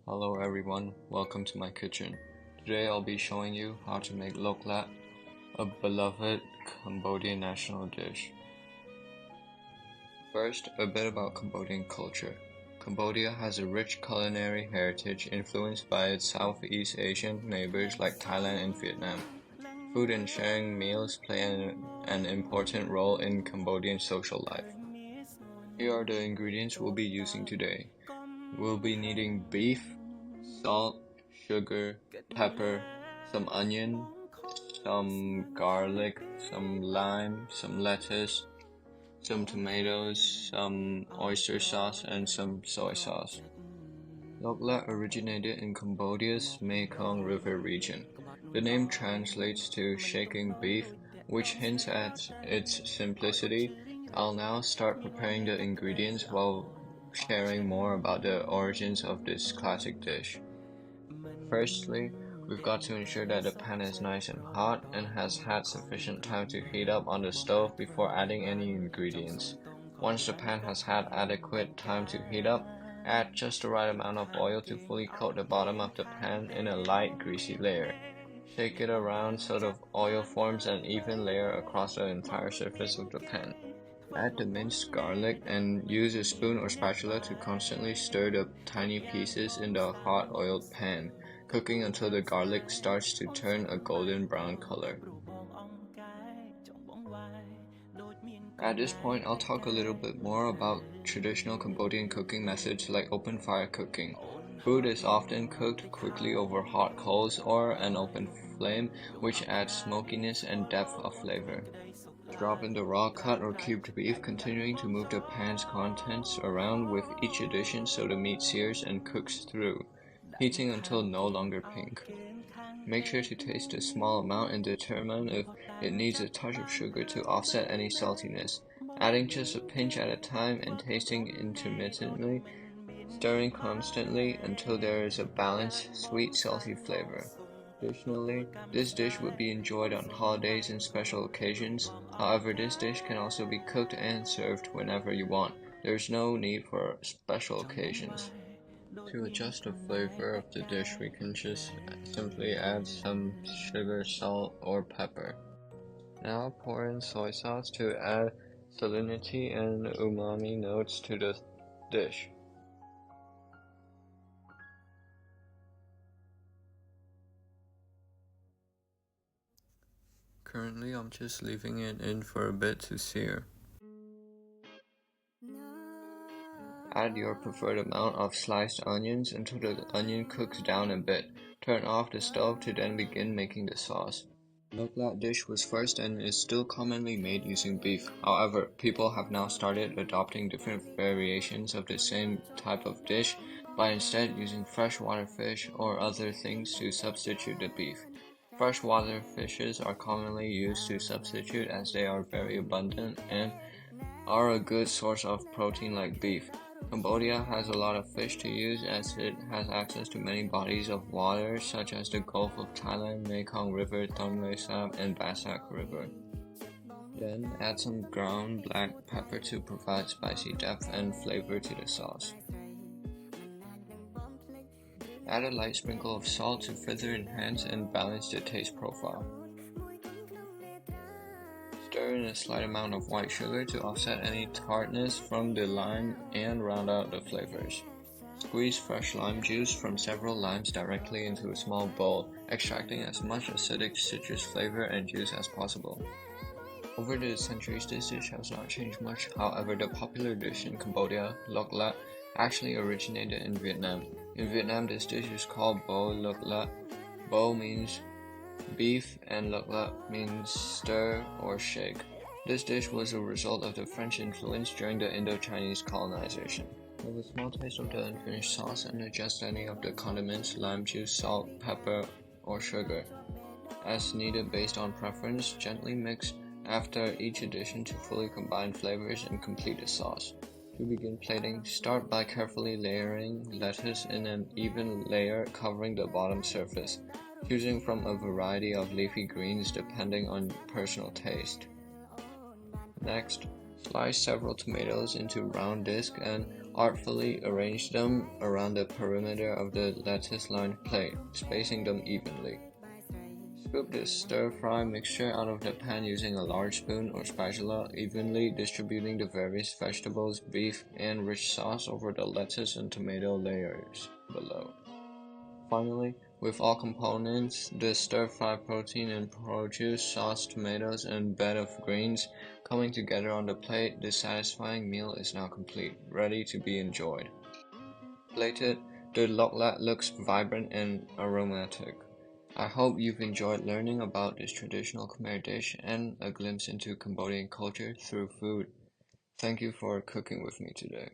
Hello everyone, welcome to my kitchen. Today I'll be showing you how to make lok lat, a beloved Cambodian national dish. First, a bit about Cambodian culture. Cambodia has a rich culinary heritage influenced by its Southeast Asian neighbors like Thailand and Vietnam. Food and sharing meals play an important role in Cambodian social life. Here are the ingredients we'll be using today. We'll be needing beef, salt, sugar, pepper, some onion, some garlic, some lime, some lettuce, some tomatoes, some oyster sauce, and some soy sauce. Lok lat originated in Cambodia's Mekong River region. The name translates to shaking beef, which hints at its simplicity. I'll now start preparing the ingredients while sharing more about the origins of this classic dish. Firstly, we've got to ensure that the pan is nice and hot and has had sufficient time to heat up on the stove before adding any ingredients. Once the pan has had adequate time to heat up, add just the right amount of oil to fully coat the bottom of the pan in a light, greasy layer. Shake it around so the oil forms an even layer across the entire surface of the pan. Add the minced garlic and use a spoon or spatula to constantly stir the tiny pieces in the hot oiled pan, cooking until the garlic starts to turn a golden brown color. At this point, I'll talk a little bit more about traditional Cambodian cooking methods like open fire cooking. Food is often cooked quickly over hot coals or an open flame, which adds smokiness and depth of flavor. Drop in the raw cut or cubed beef, continuing to move the pan's contents around with each addition so the meat sears and cooks through, heating until no longer pink. Make sure to taste a small amount and determine if it needs a touch of sugar to offset any saltiness, adding just a pinch at a time and tasting intermittently, stirring constantly until there is a balanced sweet-salty flavor. Additionally, this dish would be enjoyed on holidays and special occasions. However, this dish can also be cooked and served whenever you want. There is no need for special occasions. To adjust the flavor of the dish, we can just simply add some sugar, salt, or pepper. Now pour in soy sauce to add salinity and umami notes to the dish. Currently, I'm just leaving it in for a bit to sear. Add your preferred amount of sliced onions until the onion cooks down a bit. Turn off the stove to then begin making the sauce. Lok lat dish was first and is still commonly made using beef. However, people have now started adopting different variations of the same type of dish by instead using freshwater fish or other things to substitute the beef. Freshwater fishes are commonly used to substitute as they are very abundant and are a good source of protein like beef. Cambodia has a lot of fish to use as it has access to many bodies of water such as the Gulf of Thailand, Mekong River, Tonle Sap, and Basak River. Then add some ground black pepper to provide spicy depth and flavor to the sauce. Add a light sprinkle of salt to further enhance and balance the taste profile. Stir in a slight amount of white sugar to offset any tartness from the lime and round out the flavors. Squeeze fresh lime juice from several limes directly into a small bowl, extracting as much acidic citrus flavor and juice as possible. Over the centuries, this dish has not changed much. However, the popular dish in Cambodia, lok lat, actually originated in Vietnam. In Vietnam, this dish is called bo lok lat. Bo means beef and lok lat means stir or shake. This dish was a result of the French influence during the Indo-Chinese colonization. Have a small taste of the unfinished sauce and adjust any of the condiments, lime juice, salt, pepper, or sugar. As needed based on preference, gently mix after each addition to fully combine flavors and complete the sauce. To begin plating, start by carefully layering lettuce in an even layer covering the bottom surface, choosing from a variety of leafy greens depending on personal taste. Next, slice several tomatoes into round discs and Artfully arrange them around the perimeter of the lettuce-lined plate, spacing them evenly. Scoop the stir-fry mixture out of the pan using a large spoon or spatula, evenly distributing the various vegetables, beef, and rich sauce over the lettuce and tomato layers below. Finally, with all components, the stir-fry protein and produce, sauce, tomatoes, and bed of greens coming together on the plate, the satisfying meal is now complete, ready to be enjoyed. Plated, the loklat looks vibrant and aromatic. I hope you've enjoyed learning about this traditional Khmer dish and a glimpse into Cambodian culture through food. Thank you for cooking with me today.